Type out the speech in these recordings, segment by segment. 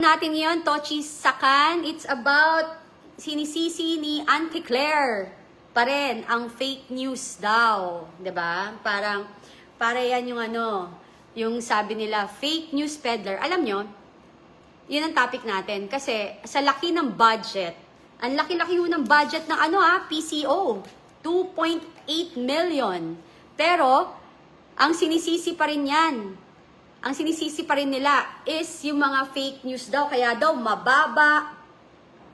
Natin ngayon, Tochi Sakan. It's about sinisisi ni Auntie Claire pa rin ang fake news daw. 'Di ba? Para yan yung yung sabi nila, fake news peddler. Alam nyo, yun ang topic natin. Kasi sa laki ng budget, ang laki-laki ng budget ng PCO. 2.8 million. Pero, ang sinisisi pa rin yan. Ang sinisisi pa rin nila is yung mga fake news daw. Kaya daw mababa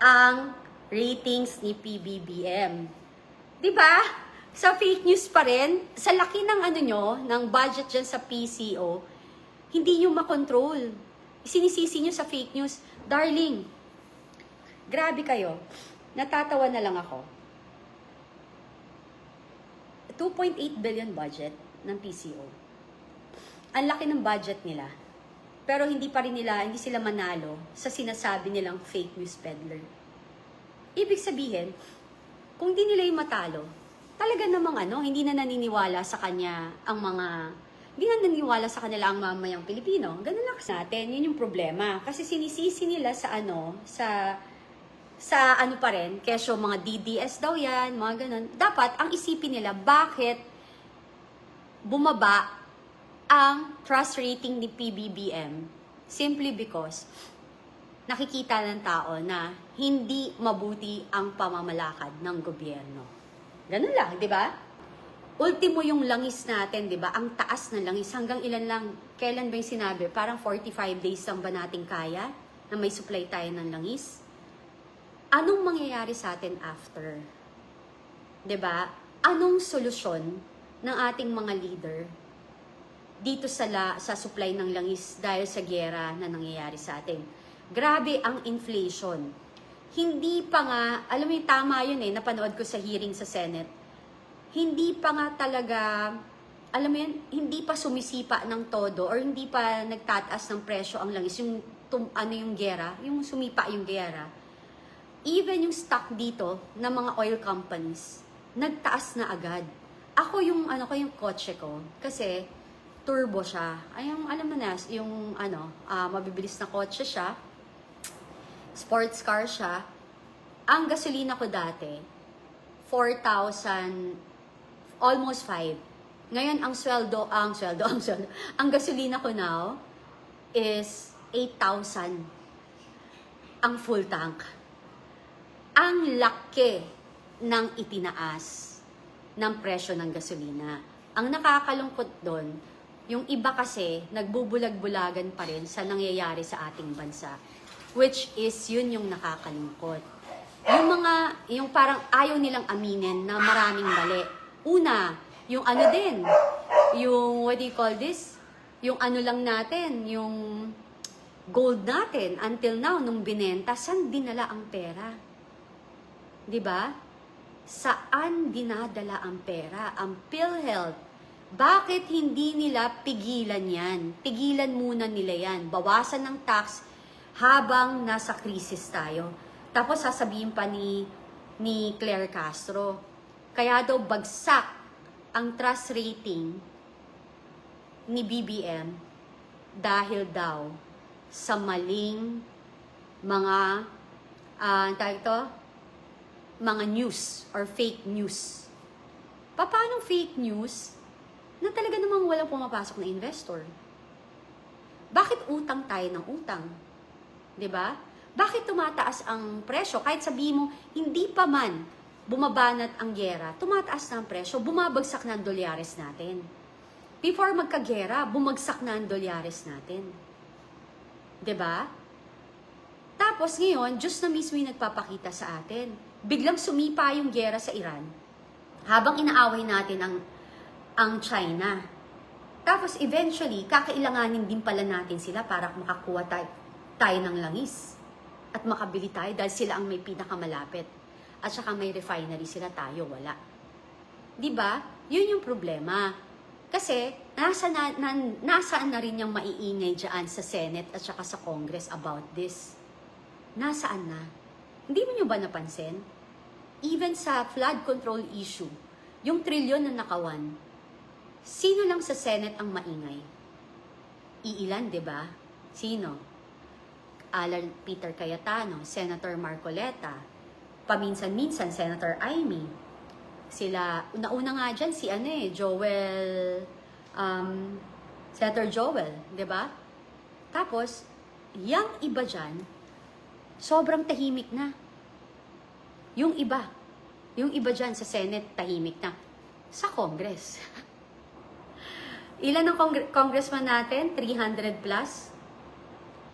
ang ratings ni PBBM. Diba? Sa fake news pa rin, sa laki ng ng budget dyan sa PCO, hindi nyo makontrol. Sinisisi nyo sa fake news. Darling, grabe kayo. Natatawa na lang ako. 2.8 billion budget ng PCO. Ang laki ng budget nila. Pero hindi sila manalo sa sinasabi nilang fake news peddler. Ibig sabihin, kung di nila yung matalo, talaga namang hindi na naniniwala sa kanya hindi na naniniwala sa kanila ang mamayang Pilipino. Ganun lang natin, yun yung problema. Kasi sinisisi nila sa pa rin, kesyo mga DDS daw yan, mga ganun. Dapat, ang isipin nila, bakit bumaba ang trust rating ni PBBM? Simply because nakikita ng tao na hindi mabuti ang pamamalakad ng gobyerno. Ganun lang, di ba? Ultimo yung langis natin, di ba? Ang taas ng langis. Hanggang ilan lang, kailan ba yung sinabi? Parang 45 days lang ba natin kaya na may supply tayo ng langis? Anong mangyayari sa atin after? 'Di ba? Anong solusyon ng ating mga leader dito sa supply ng langis dahil sa giyera na nangyayari sa atin? Grabe ang inflation. Hindi pa nga, alam mo yung tama yun napanood ko sa hearing sa Senate. Hindi pa nga talaga, alam mo yun, hindi pa sumisipa ng todo or hindi pa nagtataas ng presyo ang langis. Yung giyera, yung sumipa yung giyera. Even yung stock dito ng mga oil companies, nagtaas na agad. Ako yung kotse ko, kasi turbo siya. Ay, alam mo na, yung mabibilis na kotse siya, sports car siya. Ang gasolina ko dati, 4,000, almost 5. Ngayon, ang gasolina ko now is 8,000 ang full tank. Ang laki ng itinaas ng presyo ng gasolina. Ang nakakalungkot doon, yung iba kasi nagbubulag-bulagan pa rin sa nangyayari sa ating bansa. Which is, yun yung nakakalungkot. Yung parang ayaw nilang aminin na maraming mali. Una, yung what do you call this? Yung lang natin, yung gold natin, until now, nung binenta, saan dinala ang pera? 'Di ba? Saan dinadala ang pera? Ang PhilHealth. Bakit hindi nila pigilan yan? Pigilan muna nila yan. Bawasan ng tax habang nasa krisis tayo. Tapos sasabihin pa ni Claire Castro, kaya daw bagsak ang trust rating ni BBM dahil daw sa maling mga news or fake news. Paano fake news na talaga namang walang pumapasok na investor? Bakit utang tayo ng utang? 'Di ba? Bakit tumataas ang presyo? Kahit sabihin mo, hindi pa man bumabanat ang giyera, tumataas na ang presyo, bumabagsak na ang dolyares natin. Before magkagiyera, bumagsak na ang dolyares natin. 'Di ba? Tapos ngayon, Diyos na mismo yung nagpapakita sa atin. Biglang sumipa yung giyera sa Iran habang inaaway natin ang China. Tapos eventually, kakailanganin din pala natin sila para makakuha tayo ng langis at makabili tayo dahil sila ang may pinakamalapit. At saka may refinery sila, tayo wala. Diba? Yun yung problema. Kasi nasaan na rin yung maiingay dyan sa Senate at saka sa Congress about this? Nasaan na? Hindi mo nyo ba napansin? Even sa flood control issue, yung trilyon na nakawan, sino lang sa Senate ang maingay? Iilan, di ba? Sino? Alan Peter Cayetano, Senator Marcoleta, paminsan-minsan Senator Amy. Sila, una-una nga dyan si Joel, Senator Joel, di ba? Tapos, yung iba dyan, sobrang tahimik na. Yung iba dyan sa Senate, tahimik na. Sa Congress. Ilan ang congressman natin? 300 plus?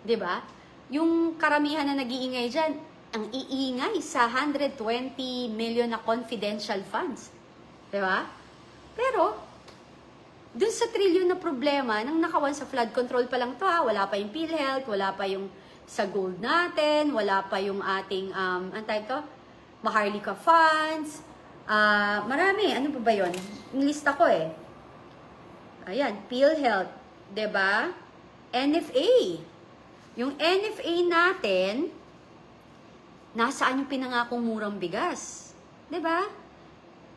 'Di ba? Yung karamihan na nag-iingay dyan, ang iingay sa 120 million na confidential funds. 'Di ba? Pero, dun sa trillion na problema, nang nakawan sa flood control pa lang to wala pa yung PhilHealth, wala pa yung sa gold natin, wala pa yung ating, Maharlika funds, marami, ano pa ba yun? Nilista ko Ayan, PhilHealth, 'di ba? NFA. Yung NFA natin, nasaan yung pinangakong murang bigas? 'Di ba?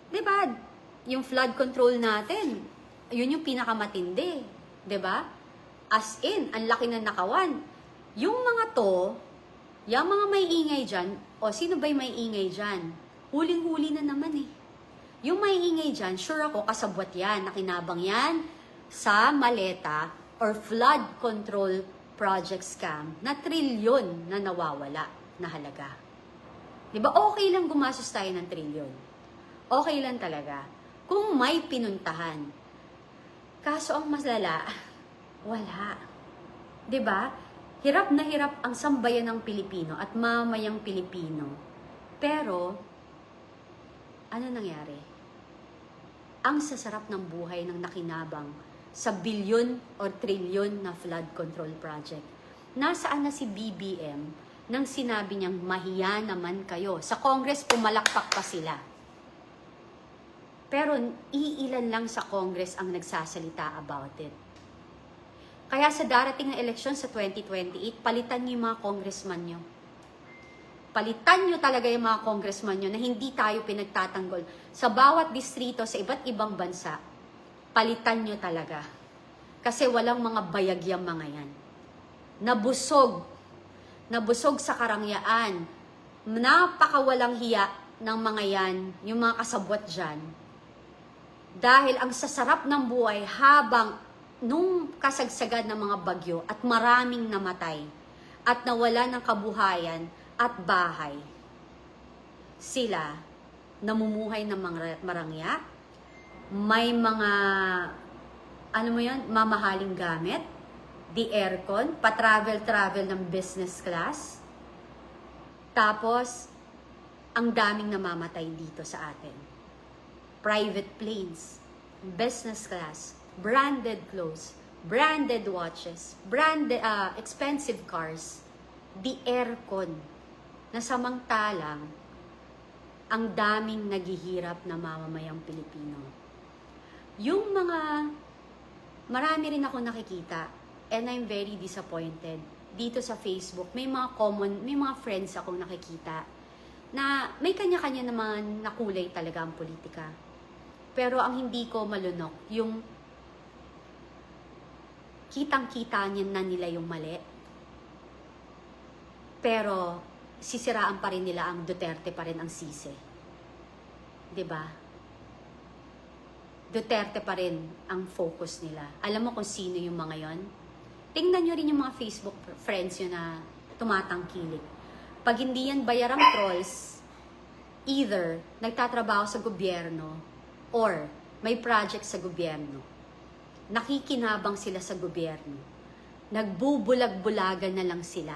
'Di ba? Yung flood control natin, yun yung pinakamatindi, 'di ba? As in, ang laki ng nakawan. Yung mga to, yung mga may ingay dyan, sino ba yung may ingay dyan? Huling-huli na naman Yung may ingay dyan, sure ako, kasabwat yan, nakinabang yan sa maleta or flood control project scam na trilyon na nawawala na halaga. Diba? Okay lang gumastos tayo ng trilyon. Okay lang talaga. Kung may pinuntahan. Kaso ang maslala, wala. Diba? Hirap na hirap ang sambayan ng Pilipino at mamayang Pilipino. Pero, ano nangyari? Ang sasarap ng buhay ng nakinabang sa bilyon o trilyon na flood control project. Nasaan na si BBM nang sinabi niyang mahiya naman kayo? Sa Congress, pumalakpak pa sila. Pero iilan lang sa Congress ang nagsasalita about it. Kaya sa darating na eleksyon sa 2028, palitan niyo yung mga congressman niyo. Palitan nyo talaga yung mga congressman nyo na hindi tayo pinagtatanggol. Sa bawat distrito, sa iba't ibang bansa, palitan nyo talaga. Kasi walang mga bayagyang mga yan. Nabusog sa karangyaan. Napakawalang hiya ng mga yan, yung mga kasabwat dyan. Dahil ang sasarap ng buhay habang nung kasagsagan ng mga bagyo at maraming namatay at nawala ng kabuhayan at bahay, sila namumuhay ng marangya, may mga mamahaling gamit, the aircon, pa-travel ng business class, tapos ang daming namamatay dito sa atin. Private planes, business class, branded clothes, branded watches, branded expensive cars, the aircon, na samantalang ang daming naghihirap na mamamayang Pilipino. Yung marami rin ako nakikita, and I'm very disappointed, dito sa Facebook, may mga friends akong nakikita, na may kanya-kanya naman na kulay talaga ang politika. Pero ang hindi ko malunok, yung kitang-kita niya na nila yung mali, pero sisiraan pa rin nila ang Duterte pa rin ang sisi. 'Di ba? Duterte pa rin ang focus nila. Alam mo kung sino yung mga yon? Tingnan nyo rin yung mga Facebook friends yun na tumatangkilik. Pag hindi yan bayarang trolls, either nagtatrabaho sa gobyerno or may project sa gobyerno. Nakikinabang sila sa gobyerno. Nagbubulag-bulagan na lang sila.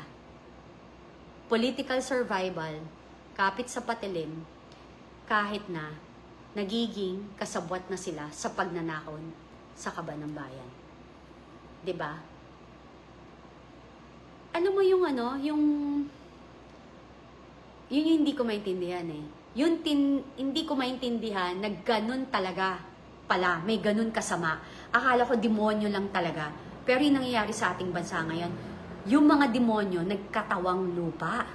Political survival, kapit sa patilim, kahit na nagiging kasabwat na sila sa pagnanakon sa kaba ng bayan. 'Di ba? Ano mo yung yun yung hindi ko maintindihan hindi ko maintindihan na ganun talaga pala, may ganun kasama. Akala ko demonyo lang talaga. Pero yung nangyayari sa ating bansa ngayon, yung mga demonyo nagkatawang lupa.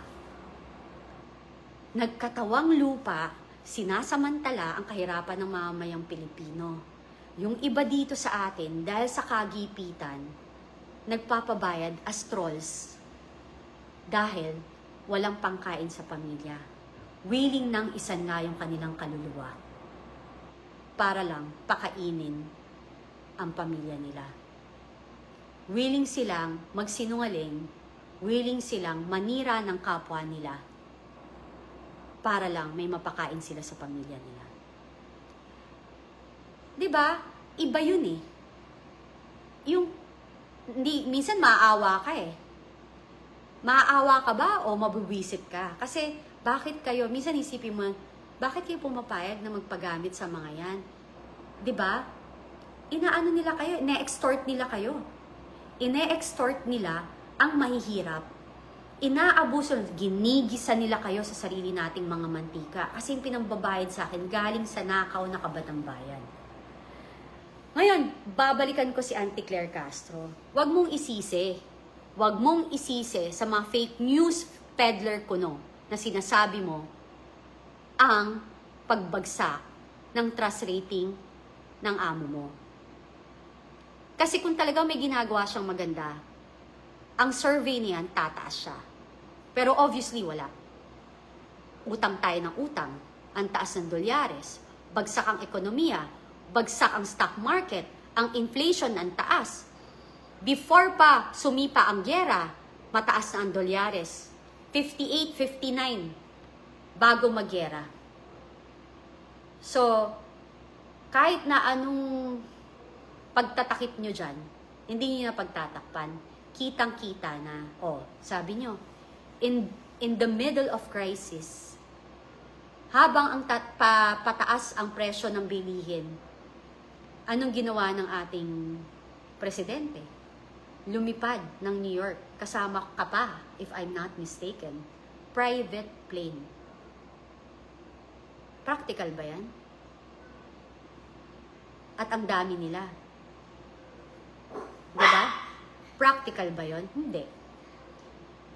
Nagkatawang lupa, sinasamantala ang kahirapan ng mamamayang Pilipino. Yung iba dito sa atin, dahil sa kagipitan, nagpapabayad as trolls. Dahil walang pangkain sa pamilya. Willing nang isan nga yung kanilang kaluluwa para lang pakainin ang pamilya nila. Willing silang magsinungaling, willing silang manira ng kapwa nila para lang may mapakain sila sa pamilya nila. 'Di ba? Iba 'yun eh. Yung minsan maaawa ka eh. Maaawa ka ba o mabuwisit ka? Kasi bakit kayo, minsan isipin mo, bakit kayo pumapayag na magpagamit sa mga yan? 'Di ba? Inaano nila kayo, ine-extort nila kayo. Ine-extort nila ang mahihirap. Inaabuso, ginigisa nila kayo sa sarili nating mga mantika. Kasi yung pinambabayad sa akin, galing sa nakaw na kabatang bayan. Ngayon, babalikan ko si Auntie Claire Castro. Huwag mong isisi. Huwag mong isisi sa mga fake news peddler kuno na sinasabi mo ang pagbagsak ng trust rating ng amo mo. Kasi kung talaga may ginagawa siyang maganda, ang survey niyan, tataas siya. Pero obviously, wala. Utang tayo ng utang, ang taas ng dolyares, bagsak ang ekonomiya, bagsak ang stock market, ang inflation ang taas. Before pa sumipa ang gyera, mataas na ang dolyares. 58, 59 bago magyera. So, kahit na anong pagtatakip nyo dyan, hindi nyo na pagtatakpan. Kitang-kita na, sabi nyo, in the middle of crisis, habang ang pataas ang presyo ng bilihin, anong ginawa ng ating presidente? Lumipad ng New York. Kasama ka pa, if I'm not mistaken. Private plane. Practical ba yan? At ang dami nila. Diba? Practical ba yon? Hindi.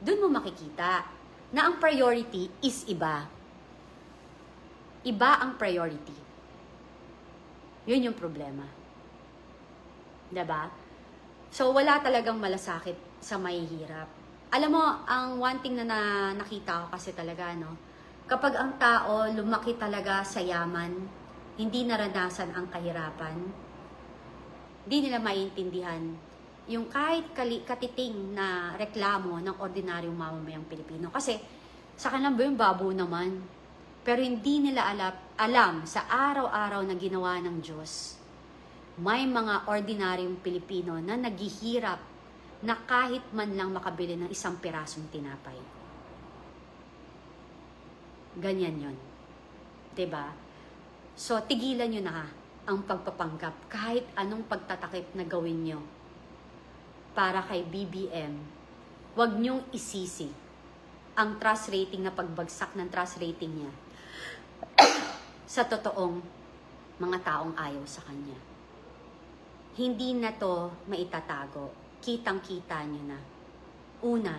Doon mo makikita na ang priority is iba. Iba ang priority. Yun yung problema. Diba? So, wala talagang malasakit sa mahihirap. Alam mo, ang one thing na nakita ko kasi talaga, no? Kapag ang tao lumaki talaga sa yaman, hindi naranasan ang kahirapan, hindi nila maiintindihan yung kahit katiting na reklamo ng ordinaryong mamamayang Pilipino. Kasi, sa kanilang ba yung babo naman? Pero hindi nila alam sa araw-araw na ginawa ng Diyos, may mga ordinaryong Pilipino na naghihirap na kahit man lang makabili ng isang pirasong tinapay. Ganyan yon, 'di ba? So, tigilan nyo na ang pagpapanggap kahit anong pagtatakip na gawin nyo para kay BBM. Huwag nyong isisi ang trust rating na pagbagsak ng trust rating niya sa totoong mga taong ayaw sa kanya. Hindi na to maitatago. Kitang-kita nyo na. Una,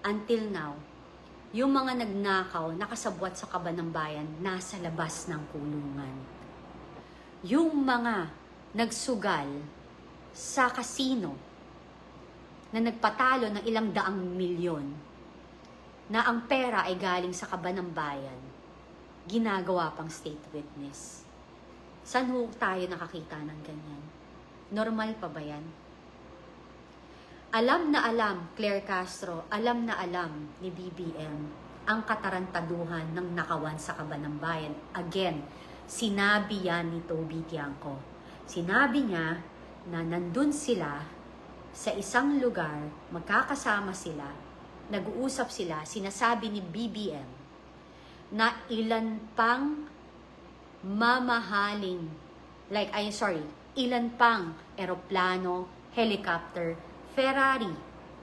until now, yung mga nagnakaw, nakasabwat sa kaba ng bayan, nasa labas ng kulungan. Yung mga nagsugal sa kasino, na nagpatalo ng ilang daang milyon, na ang pera ay galing sa kaba ng bayan, ginagawa pang state witness. Saan ho tayo nakakita ng ganyan? Normal pa ba yan? Alam na alam, Claire Castro, alam na alam ni BBM ang katarantaduhan ng nakawan sa kaba ng bayan. Again, sinabi yan ni Toby Tiangco. Sinabi niya na nandun sila sa isang lugar, magkakasama sila, nag-uusap sila, sinasabi ni BBM na ilan pang mamahaling, ilan pang eroplano, helicopter, Ferrari,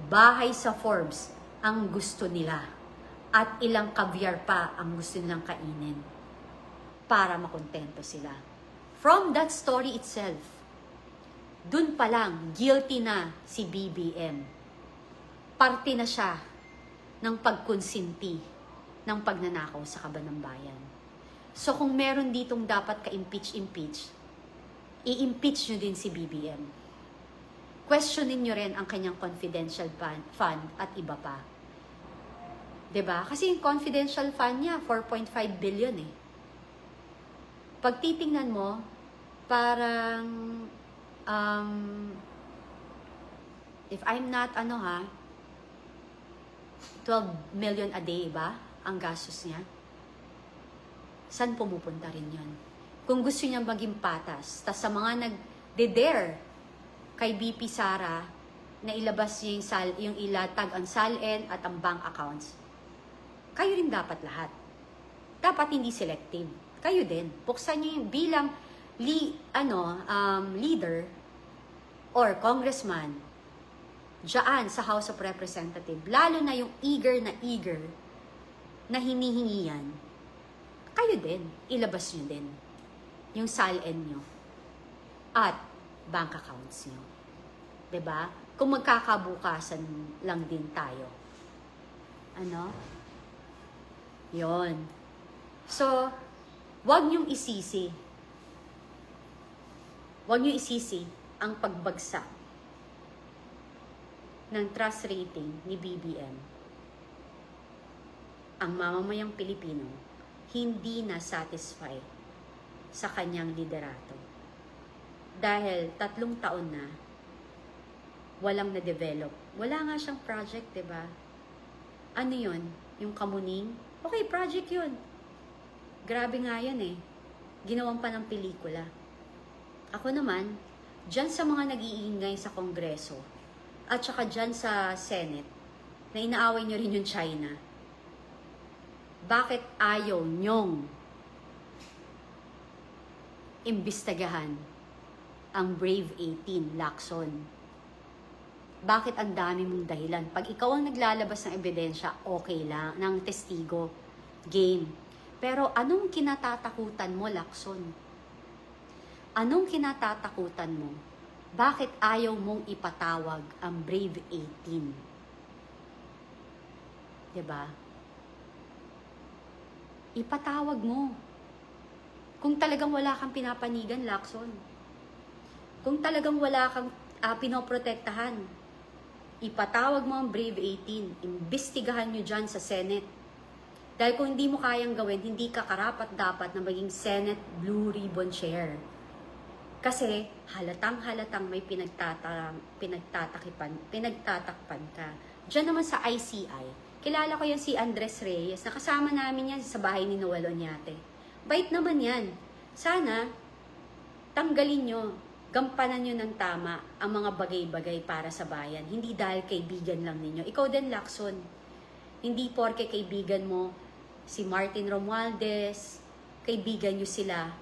bahay sa Forbes ang gusto nila at ilang caviar pa ang gusto nilang kainin para makontento sila. From that story itself, dun pa lang guilty na si BBM. Parte na siya ng pagkonsinti ng pagnanakaw sa kaba ng bayan. So kung meron ditong dapat ka-impeach, i-impeach nyo din si BBM. Questionin nyo rin ang kanyang confidential fund at iba pa. 'Di ba? Kasi yung confidential fund niya, 4.5 billion eh. Pag titingnan mo, parang, um, if I'm not, 12 million a day ba ang gastos niya? Saan pumupunta rin yun? Kung gusto niya maging patas, tas sa mga nag-dare kay BP Sara na ilabas niya yung ilatag ang SALN at ang bank accounts, kayo rin dapat lahat. Dapat hindi selective. Kayo din. Buksan niyo yung bilang leader or congressman diyan sa House of Representatives, lalo na yung eager na hinihingi yan, kayo din, ilabas nyo din yung SALN nyo at bank accounts nyo. 'Di ba? Kung magkakabukasan lang din tayo. Yon. So, wag nyong isisi. Wag nyo isisi ang pagbagsak ng trust rating ni BBM. Ang mamamayang Pilipino hindi na satisfy sa kanyang liderato. Dahil 3 taon na walang na-develop. Wala nga siyang project, 'di ba? Ano 'yon? Yung Kamuning? Okay, project 'yun. Grabe nga 'yan eh. Ginawan pa ng pelikula. Ako naman, diyan sa mga nag-iingay sa Kongreso, at saka dyan sa Senate, na inaaway nyo rin yung China, bakit ayaw nyong imbestagahan ang Brave 18, Lacson? Bakit ang dami mong dahilan? Pag ikaw ang naglalabas ng ebidensya, okay lang, ng testigo, game. Pero anong kinatatakutan mo, Lacson? Anong kinatatakutan mo? Bakit ayaw mong ipatawag ang Brave 18? 'Di ba? Ipatawag mo. Kung talagang wala kang pinapanigan, Lacson. Kung talagang wala kang pinoprotektahan, ipatawag mo ang Brave 18. Imbestigahan nyo dyan sa Senate. Dahil kung hindi mo kayang gawin, hindi ka karapat-dapat na maging Senate Blue Ribbon Chair. Kasi halatang-halatang may pinagtatakpan ka. Diyan naman sa ICI, kilala ko yan si Andres Reyes, nakasama namin yan sa bahay ni Noel Oñate. Bait naman yan. Sana, tanggalin nyo, gampanan nyo ng tama ang mga bagay-bagay para sa bayan. Hindi dahil kaibigan lang ninyo. Ikaw din, Lacson. Hindi porke kaibigan mo si Martin Romualdez, kaibigan nyo sila.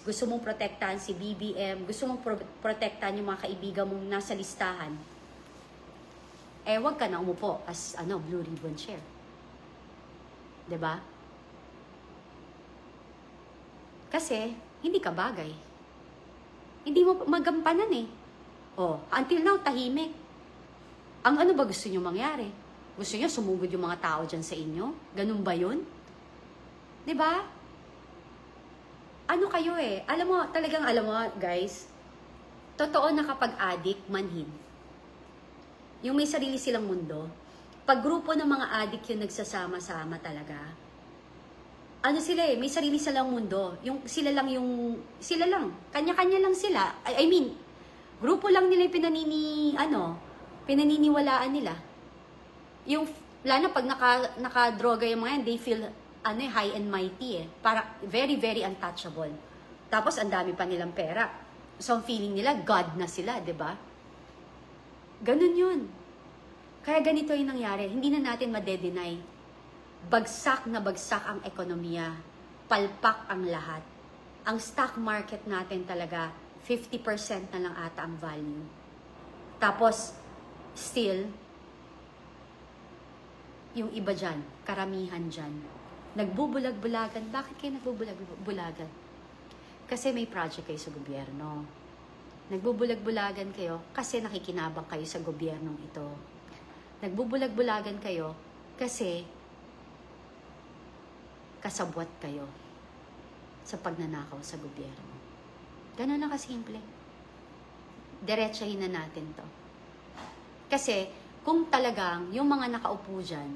Gusto mong protektahan si BBM, gusto mong protektahan yung mga kaibigan mong nasa listahan, wag ka na umupo as Blue Ribbon Chair. 'Di ba? Kasi hindi ka bagay. Hindi mo magampanan eh. Until now tahimik. Ang ano ba gusto niyo mangyari? Gusto niyo sumugod yung mga tao diyan sa inyo? Ganun ba 'yun? 'Di ba? Ano kayo eh? Alam mo guys, totoo na kapag addict, manhid. Yung may sarili silang mundo, pag grupo ng mga addict yung nagsasama-sama talaga, may sarili silang mundo. Sila lang, kanya-kanya lang sila. I mean, grupo lang nila yung pinaniniwalaan nila. Yung, lalo pag naka-droga yung mga yan, they feel high and mighty eh. Para very, very untouchable. Tapos, ang dami pa nilang pera. So, ang feeling nila, God na sila, 'di ba? Ganun yun. Kaya ganito yung nangyari. Hindi na natin madedenay. Bagsak na bagsak ang ekonomiya. Palpak ang lahat. Ang stock market natin talaga, 50% na lang ata ang value. Tapos, still, yung iba dyan, karamihan dyan, nagbubulag-bulagan. Bakit kayo nagbubulag-bulagan? Kasi may project kayo sa gobyerno. Nagbubulag-bulagan kayo kasi nakikinabang kayo sa gobyernong ito. Nagbubulag-bulagan kayo kasi kasabwat kayo sa pagnanakaw sa gobyerno. Ganun na kasimple. Diretsahin na natin to. Kasi kung talagang yung mga nakaupo dyan,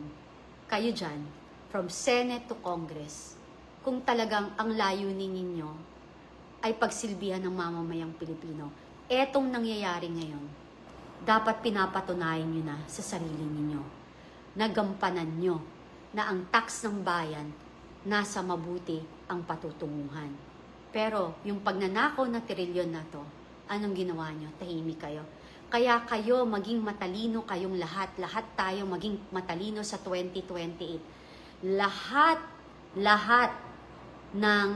kayo dyan, from Senate to Congress, kung talagang ang layunin ninyo ay pagsilbihan ng mamamayang Pilipino, etong nangyayari ngayon, dapat pinapatunayan nyo na sa sarili ninyo, nagampanan nyo na ang tax ng bayan, nasa mabuti ang patutunguhan. Pero yung pagnanakaw na trilyon na to, anong ginawa nyo? Tahimik kayo. Kaya kayo maging matalino kayong lahat tayo maging matalino sa 2028. Lahat ng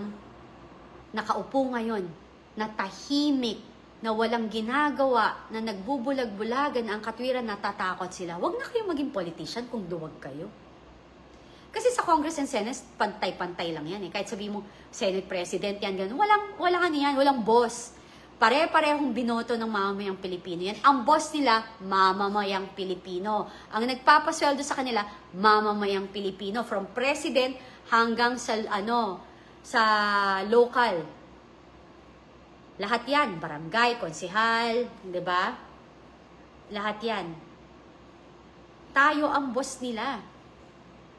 nakaupo ngayon, na tahimik, na walang ginagawa, na nagbubulag-bulagan ang katwiran, natatakot sila. Huwag na kayong maging politician kung duwag kayo. Kasi sa Congress and Senate, pantay-pantay lang yan eh. Kahit sabihin mo, Senate President yan, ganun. Walang ano yan, walang boss. Pare-parehong binoto ng mamamayang Pilipino yan. Ang boss nila, mamamayang Pilipino. Ang nagpapasweldo sa kanila, mamamayang Pilipino. From President hanggang sa, sa local. Lahat yan. Barangay, konsehal, di ba? Lahat yan. Tayo ang boss nila.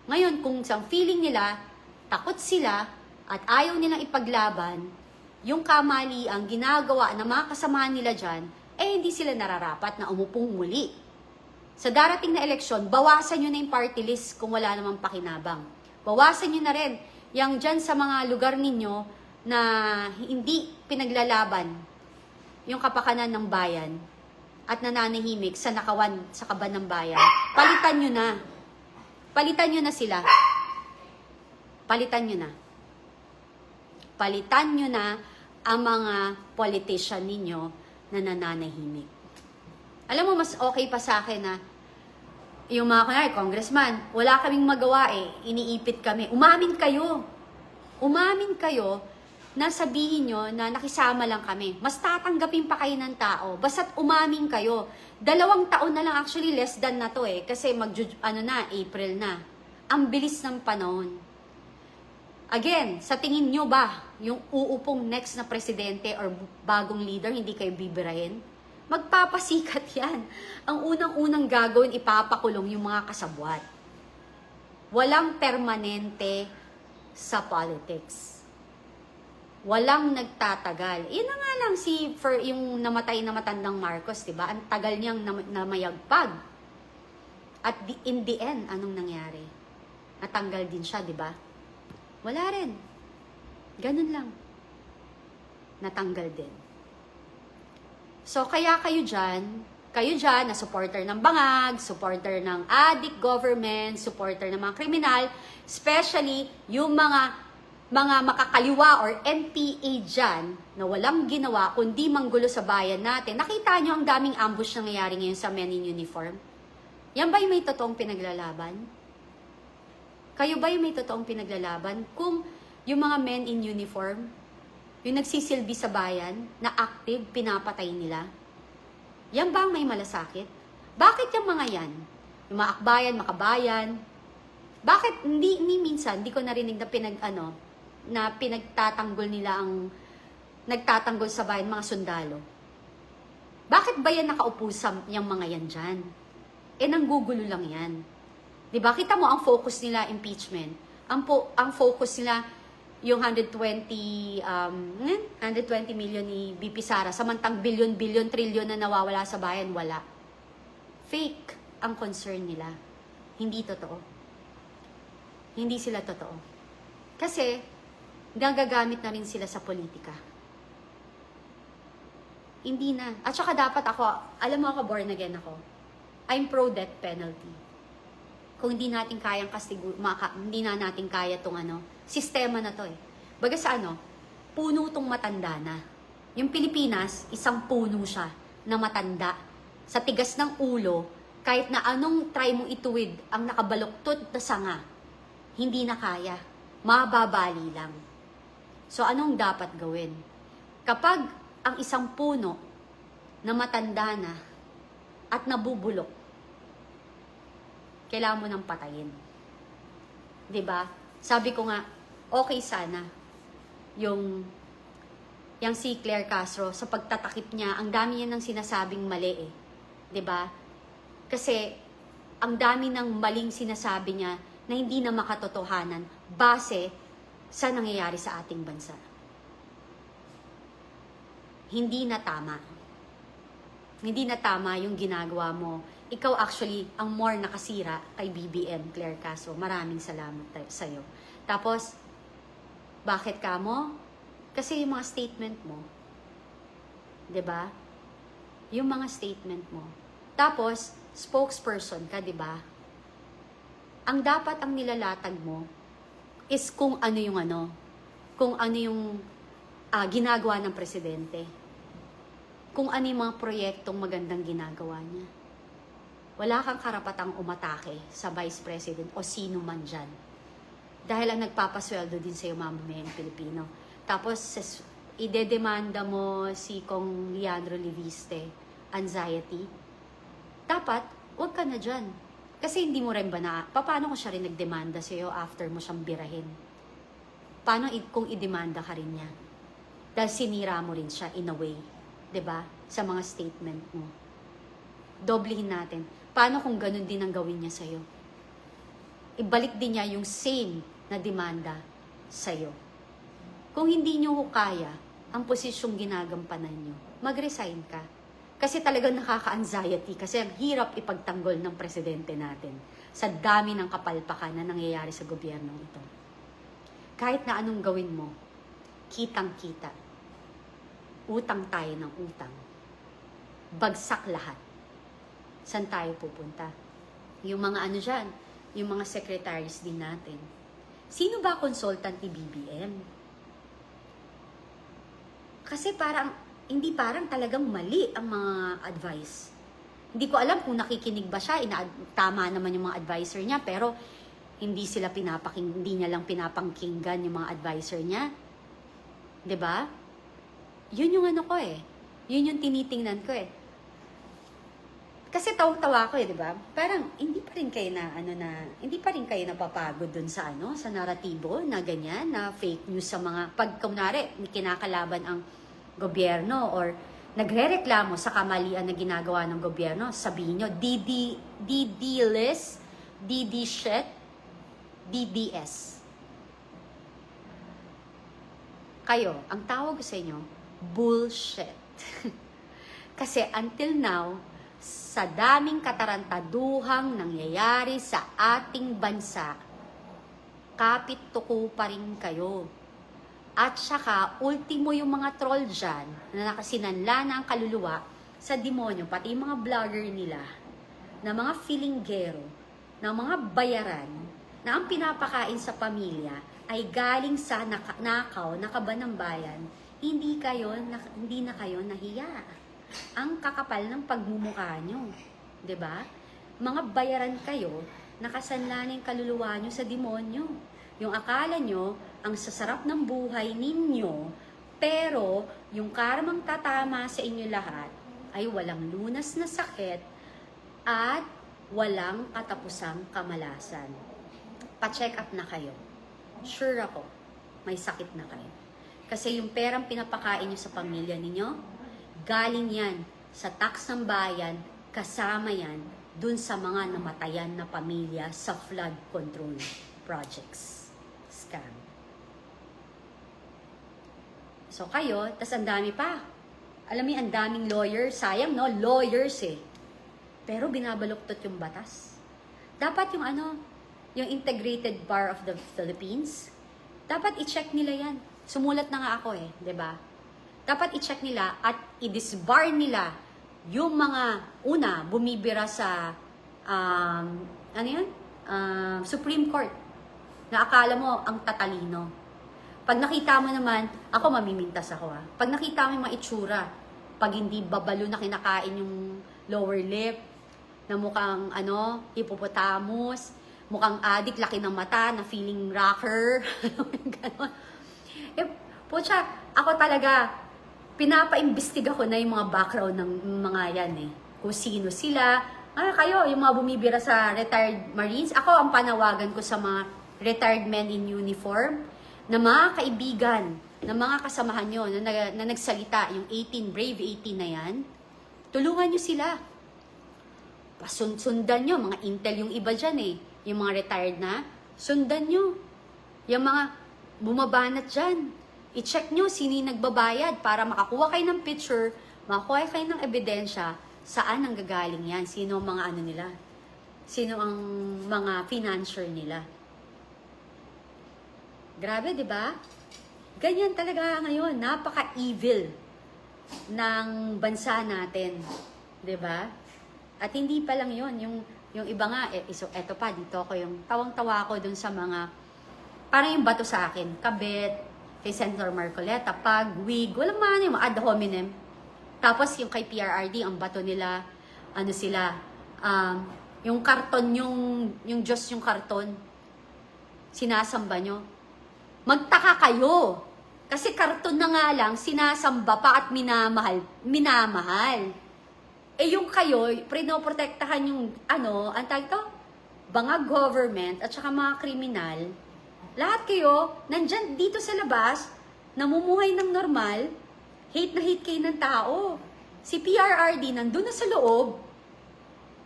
Ngayon, kung sa feeling nila, takot sila, at ayaw nilang ipaglaban, yung kamali ang ginagawa ng mga kasamahan nila dyan, hindi sila nararapat na umupong muli. Sa darating na eleksyon, bawasan nyo na yung party list kung wala namang pakinabang. Bawasan nyo na rin yung dyan sa mga lugar ninyo na hindi pinaglalaban yung kapakanan ng bayan at nananahimik sa nakawan sa kaban ng bayan. Palitan nyo na. Palitan nyo na sila. Palitan nyo na. Palitan nyo na ang mga politician ninyo na nananahimik. Alam mo, mas okay pa sa akin na yung mga congressman, wala kaming magawa iniipit kami. Umamin kayo. Umamin kayo na sabihin nyo na nakisama lang kami. Mas tatanggapin pa kayo ng tao. Basta't umamin kayo. 2 taon na lang, actually less than na to kasi April na. Ang bilis ng panahon. Again, sa tingin nyo ba, yung uupong next na presidente or bagong leader, hindi kayo bibirahin? Magpapasikat yan. Ang unang-unang gagawin, ipapakulong yung mga kasabwat. Walang permanente sa politics. Walang nagtatagal. Yun na nga lang yung namatay na matandang Marcos, diba? Ang tagal niyang namayagpag. At in the end, anong nangyari? Natanggal din siya, diba? Wala rin. Ganun lang. Natanggal din. So, kaya kayo dyan na supporter ng bangag, supporter ng addict government, supporter ng mga kriminal, especially yung mga makakaliwa or NPA dyan na walang ginawa kundi manggulo sa bayan natin. Nakita nyo ang daming ambush na nangyayari ngayon sa men in uniform? Yan ba yung may totoong pinaglalaban? Kayo ba yung may totoong pinaglalaban? Kung yung mga men in uniform, yung nagsisilbi sa bayan, na active, pinapatay nila, yan ba ang may malasakit? Bakit yung mga yan? Yung mga akbayan, makabayan, bakit hindi minsan, hindi ko narinig na pinagtatanggol nila ang nagtatanggol sa bayan, mga sundalo? Bakit ba yan nakaupo sa yung mga yan dyan? Nanggugulo lang yan. Diba? Kita mo ang focus nila, impeachment. Ang focus nila, yung 120 million ni BP Sara, samantang billion, trillion na nawawala sa bayan, wala. Fake ang concern nila. Hindi totoo. Hindi sila totoo. Kasi, nagagamit na rin sila sa politika. Hindi na. At saka dapat ako, alam mo ako, born again ako. I'm pro death penalty. Kung hindi natin kayang hindi na natin kaya tong sistema na to Baga sa puno tong matanda na. Yung Pilipinas, isang puno siya na matanda. Sa tigas ng ulo, kahit na anong try mong ituwid ang nakabaluktot na sanga, hindi na kaya. Mababali lang. So anong dapat gawin? Kapag ang isang puno na matanda na at nabubulok, kailangan mo nang patayin. 'Di ba? Sabi ko nga, okay sana yung si Claire Castro sa pagtatakip niya, ang dami niya nang sinasabing mali 'Di ba? Kasi ang dami ng maling sinasabi niya na hindi na makatotohanan base sa nangyayari sa ating bansa. Hindi na tama. Hindi na tama yung ginagawa mo. Ikaw actually ang more nakasira kay BBM, Claire Caso. Maraming salamat sa'yo. Tapos, bakit ka mo? Kasi yung mga statement mo, 'di ba? Yung mga statement mo. Tapos, spokesperson ka, 'di ba? Ang dapat ang nilalatag mo is kung ano yung ginagawa ng presidente. Kung ano yung mga proyektong magandang ginagawa niya. Wala kang karapatang umatake sa Vice President o sino man dyan. Dahil ang nagpapasweldo din sa'yo mamamayang Pilipino. Tapos, idedemanda mo si Kong Leandro Leviste, anxiety. Dapat, wag ka na dyan. Kasi hindi mo rin ba paano kung siya rin nagdemanda sa'yo after mo siyang birahin? Paano kung idemanda ka rin niya? Dahil sinira mo rin siya in a way. 'Di ba? Sa mga statement mo. Doblehin natin. Paano kung ganun din ang gawin niya sa'yo? Ibalik din niya yung same na demanda sa'yo. Kung hindi niyo kaya ang posisyong ginagampanan niyo, mag-resign ka. Kasi talagang nakaka-anxiety kasi ang hirap ipagtanggol ng presidente natin sa dami ng kapalpakan na nangyayari sa gobyernong ito. Kahit na anong gawin mo, kitang-kita. Utang tayo ng utang. Bagsak lahat. Saan tayo pupunta? Yung mga dyan, yung mga secretaries din natin. Sino ba consultant ni BBM? Kasi hindi parang talagang mali ang mga advice. Hindi ko alam kung nakikinig ba siya, tama naman yung mga advisor niya, pero hindi niya lang pinapakinggan yung mga advisor niya. 'Di ba? Yun yung ko Yun yung tinitingnan ko Kasi tawa-tawa ko 'di ba? Parang hindi pa rin kayo hindi pa rin kayo napapagod dun sa sa naratibo na ganyan, na fake news sa mga pag kunwari kinakalaban ang gobyerno or nagrereklamo sa kamalian na ginagawa ng gobyerno, sabihin nyo, DD-less, DD-shit, DDS. Kayo, ang tawag ko sa inyo, bullshit. Kasi until now, sa daming katarantaduhang nangyayari sa ating bansa, kapit-tuko pa rin kayo. At saka, ultimo yung mga troll dyan, na nakasinanla na ang kaluluwa sa demonyo, pati yung mga vlogger nila, na mga feelinggero, na mga bayaran, na ang pinapakain sa pamilya ay galing sa nakaw, nakaban ng bayan, hindi na kayo nahiya. Ang kakapal ng pagmumukha nyo. 'Di ba? Mga bayaran kayo, nakasanla na yung kaluluwa nyo sa demonyo. Yung akala nyo, ang sasarap ng buhay ninyo, pero yung karmang tatama sa inyo lahat ay walang lunas na sakit at walang katapusang kamalasan. Pa-check up na kayo. Sure ako, may sakit na kayo. Kasi yung perang pinapakain nyo sa pamilya ninyo, galing yan sa tax ng bayan, kasama yan dun sa mga namatayan na pamilya sa flood control projects. Scam. So kayo, tas ang dami pa. Alam mo, ang daming lawyers. Sayang, no? Lawyers Pero binabaluktot yung batas. Dapat yung yung Integrated Bar of the Philippines, dapat i-check nila yan. Sumulat na nga ako 'di ba? Dapat i-check nila at i-disbar nila yung mga bumibira sa Supreme Court na akala mo ang tatalino. Pag nakita mo naman, ako mamimintas ako Pag nakita mo yung mga itsura, pag hindi babalo na kinakain yung lower lip, na mukhang hippopotamus, mukhang adik, laki ng mata, na feeling rocker, ganon. Pucha, ako talaga, pinapaimbestiga ko na yung mga background ng mga yan Kung sino sila. Kayo, yung mga bumibira sa retired Marines, ako ang panawagan ko sa mga retired men in uniform, na mga kaibigan, na mga kasamahan nyo, na nagsalita, yung 18, Brave 18 na yan, tulungan nyo sila. Pasundan nyo, mga intel yung iba dyan yung mga retired na, Sundan nyo. Yung mga bumabanat dyan. I-check nyo sino yung nagbabayad para makakuha kayo ng picture, makakuha kayo ng ebidensya, saan ang gagaling yan, sino ang mga ano nila, sino ang mga financier nila. Grabe, di ba? Ganyan talaga ngayon, napaka-evil ng bansa natin, di ba? At hindi pa lang yun, yung iba nga, eto pa, dito ako yung tawang-tawa ko dun sa mga, parang yung bato sa akin, kabit, kay Senator Marcoleta, pag wig, walang man yung ad hominem. Tapos yung kay PRRD, ang bato nila, ano sila, yung karton, yung Diyos yung karton, sinasamba nyo. Magtaka kayo. Kasi karton na nga lang, sinasamba pa at minamahal. Eh yung kayo, pinoprotektahan yung, ang tawag ito? Bangag government at saka mga kriminal. Lahat kayo, nandyan dito sa labas, namumuhay ng normal, hate na hate kayo ng tao. Si PRRD, nandun na sa loob,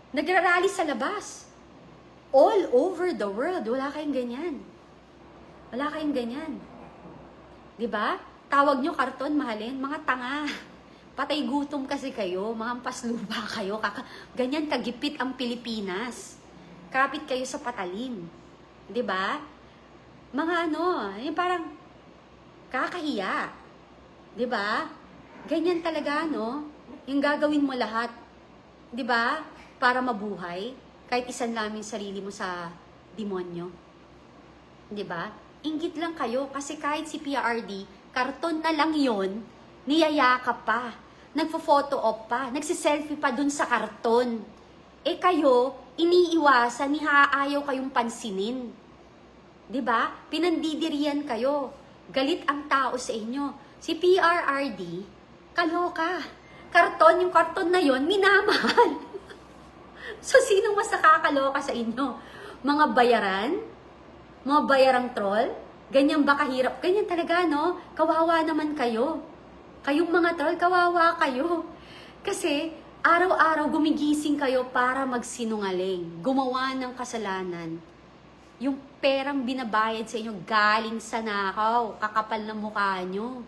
nagrarally sa labas. All over the world, wala kayong ganyan. Wala kayong ganyan. Diba? Tawag nyo karton, mahalin, mga tanga. Patay gutom kasi kayo, mga pasluba kayo. Ganyan kagipit ang Pilipinas. Kapit kayo sa patalim. Diba? Mga yung parang kakahiya. 'Di ba? Ganyan talaga, no? Yung gagawin mo lahat, 'di ba? Para mabuhay, kahit isan lang yung sarili mo sa demonyo. 'Di ba? Inggit lang kayo kasi kahit si PRD, karton na lang 'yon, niyayakap pa, nagfo-photo op pa, nagsi-selfie pa dun sa karton. Eh kayo, iniiwasan, ayaw kayong pansinin. 'Di ba? Pinandidirian kayo. Galit ang tao sa inyo. Si PRRD, kaloka. Karton, yung karton na yon, minamahal. So, sino mas nakakaloka sa inyo? Mga bayaran? Mga bayarang troll? Ganyan ba kahirap? Ganyan talaga, no? Kawawa naman kayo. Kayong mga troll, kawawa kayo. Kasi, araw-araw gumigising kayo para magsinungaling. Gumawa ng kasalanan. Yung perang binabayad sa inyo galing sa nakaw, kakapal na mukha nyo.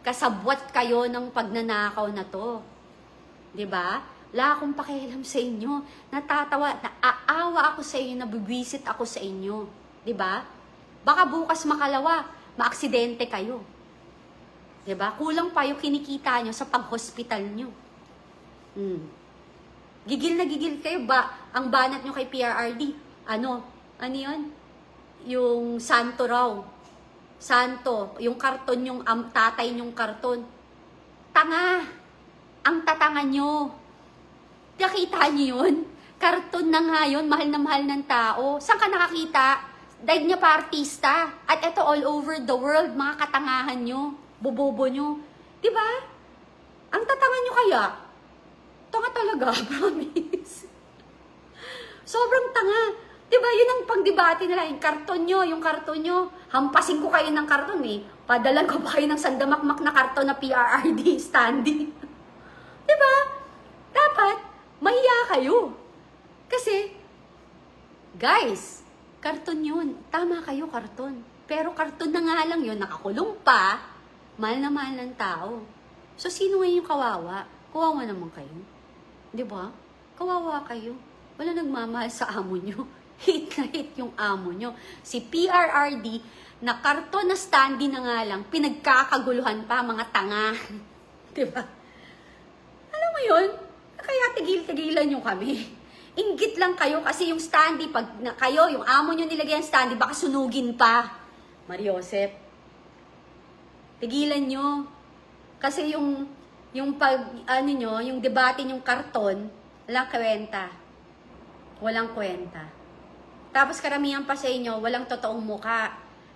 Kasabwat kayo ng pagnanakaw na to. 'Di ba? Wala akong pakialam sa inyo. Natatawa, naaawa ako sa inyo, nabibwisit ako sa inyo. 'Di ba? Baka bukas makalawa, maaksidente kayo. 'Di ba? Kulang pa yung kinikita nyo sa pag-hospital nyo. Gigil na gigil kayo ba? Ang banat nyo kay PRRD, ano yun? Yung santo raw. Santo. Yung karton, yung tatay yung karton. Tanga. Ang tatanga nyo. Nakita nyo yun? Karton na nga yun. Mahal na mahal ng tao. Saan ka nakakita? Daig niya pa artista. At ito all over the world, mga katangahan nyo. Bobobo nyo. Diba? Ang tatanga nyo kaya? Tanga talaga, promise. Sobrang tanga. Diba, yun ang pagdebate nila, yung karton nyo, hampasin ko kayo ng karton padalan ko pa kayo ng sandamakmak na karton na PRRD standing. Diba? Dapat, mahiya kayo. Kasi, guys, karton yun. Tama kayo, karton. Pero karton na nga lang yun, nakakulong pa, mahal na mahal ng tao. So, sino ngayon yung kawawa? Kawawa naman kayo. Diba? Kawawa kayo. Wala nagmamahal sa amo nyo. Hate na hate yung amo nyo. Si PRRD, na karton na standing na nga lang, pinagkakaguluhan pa, mga tanga. Diba? Alam mo yun? Kaya tigil-tigilan nyo kami. Inggit lang kayo kasi yung standy, pag kayo, yung amo nyo nilagay ang standy, baka sunugin pa. Mariosep. Tigilan nyo. Kasi yung yung debate yung karton, walang kwenta. Walang kwenta. Tapos karamihan pa sa inyo, walang totoong muka.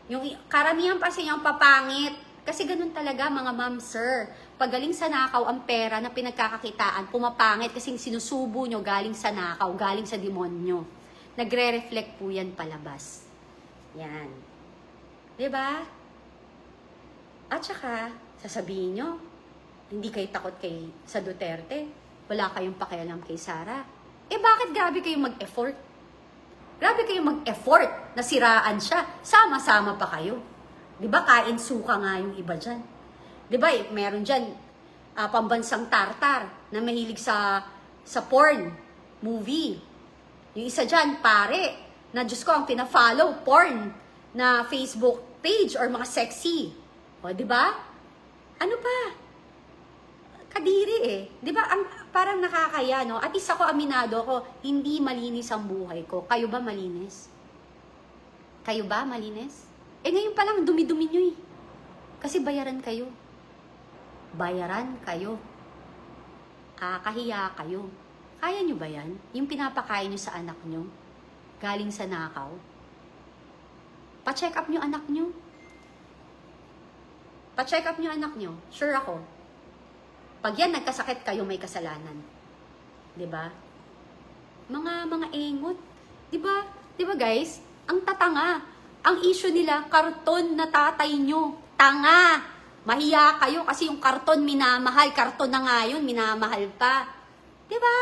Yung karamihan pa sa inyo, ang papangit. Kasi ganun talaga mga ma'am, sir. Pagaling sa nakaw ang pera na pinagkakakitaan, pumapangit kasi sinusubo nyo galing sa nakaw, galing sa demonyo. Nagre-reflect po yan palabas. Yan. Diba? At saka, sasabihin nyo, hindi kayo takot sa Duterte. Wala kayong pakialam kay Sara. Eh bakit grabe kayo mag-effort? Grabe kayo mag-effort na siraan siya. Sama-sama pa kayo. Di ba? Kain suka nga yung iba dyan. Di ba? Meron dyan pambansang tartar na mahilig sa porn movie. Yung isa dyan, pare, na Diyos ko, ang pina-follow porn na Facebook page or mga sexy. O, di ba? Ano pa? Kadiri eh. Di ba? Parang nakakaya, no? At isa ko, aminado ko, hindi malinis ang buhay ko. Kayo ba malinis? Kayo ba malinis? Eh ngayon pa lang, dumi-dumi nyo eh. Kasi bayaran kayo. Bayaran kayo. Kakahiya kayo. Kaya nyo ba yan? Yung pinapakain nyo sa anak nyo, galing sa nakaw? Pa-check up nyo anak nyo. Pa-check up nyo anak nyo. Sure ako. Pag yan nagkasakit kayo, may kasalanan. 'Di ba? Mga engot. 'Di ba? 'Di ba guys? Ang tatanga. Ang issue nila, karton na tatay nyo. Tanga. Mahiya kayo kasi yung karton minamahal. Karton na nga yun, minamahal pa. 'Di ba?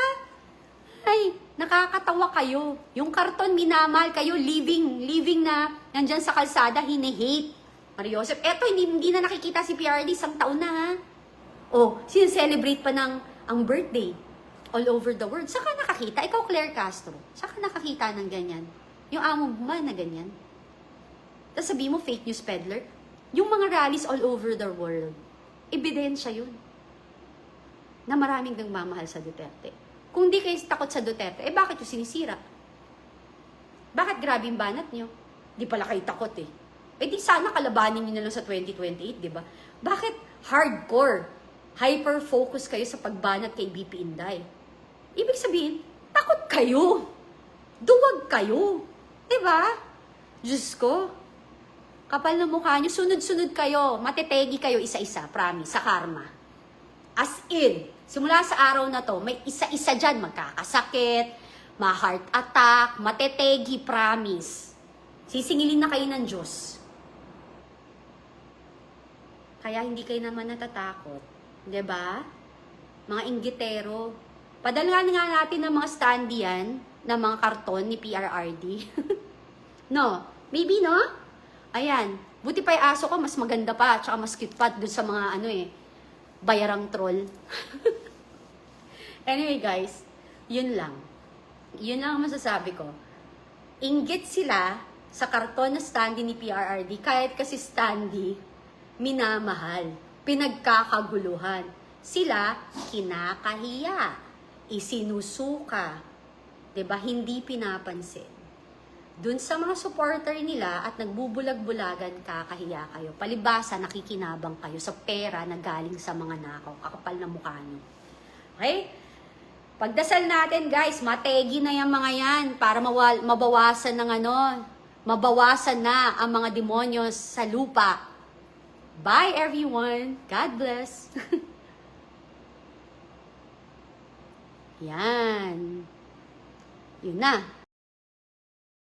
Ay, nakakatawa kayo. Yung karton minamahal kayo, living na nandyan sa kalsada, hine-hate. Mario Joseph, eto hindi na nakikita si PRD, isang taon na ha. Oh, sineselebrate pa ng ang birthday all over the world. Saka nakakita? Ikaw, Claire Castro. Saka nakakita ng ganyan? Yung amo mo na ganyan? Tapos sabihin mo, fake news peddler? Yung mga rallies all over the world, ebidensya yun. Na maraming nagmamahal sa Duterte. Kung di kayo takot sa Duterte, eh bakit yung sinisira? Bakit grabe yung banat nyo? Di pala kayo takot eh. Eh di sana kalabanin nyo na lang sa 2028, di ba? Bakit hardcore? Hyper-focus kayo sa pagbanat kay BP Inday. Ibig sabihin, takot kayo. Duwag kayo. Diba? Diyos ko. Kapal na mukha nyo, sunod-sunod kayo. Matetegi kayo isa-isa, promise, sa karma. As in, simula sa araw na to, may isa-isa dyan magkakasakit, ma-heart attack, matetegi, promise. Sisingilin na kayo ng Diyos. Kaya hindi kayo naman natatakot. 'Di ba? Mga inggitero. Padalhan nga natin ng mga standee yan, ng mga karton ni PRRD. No? Maybe, no? Ayan. Buti pa yung aso ko, mas maganda pa, tsaka mas cute pa dun sa mga bayarang troll. Anyway, guys, yun lang. Yun lang ang masasabi ko. Inggit sila sa karton na standee ni PRRD, kahit kasi standee, minamahal. Pinagkakaguluhan. Sila, kinakahiya, isinusuka, 'di ba? Hindi pinapansin. Dun sa mga supporter nila at nagbubulag-bulagan, kakahiya kayo. Palibasa, nakikinabang kayo sa pera na galing sa mga nakaw. Kakapal na mukha nyo. Okay? Pagdasal natin, guys, mategi na yung mga yan para mabawasan ng mabawasan na ang mga demonyo sa lupa. Bye, everyone. God bless. Yan. Yun na.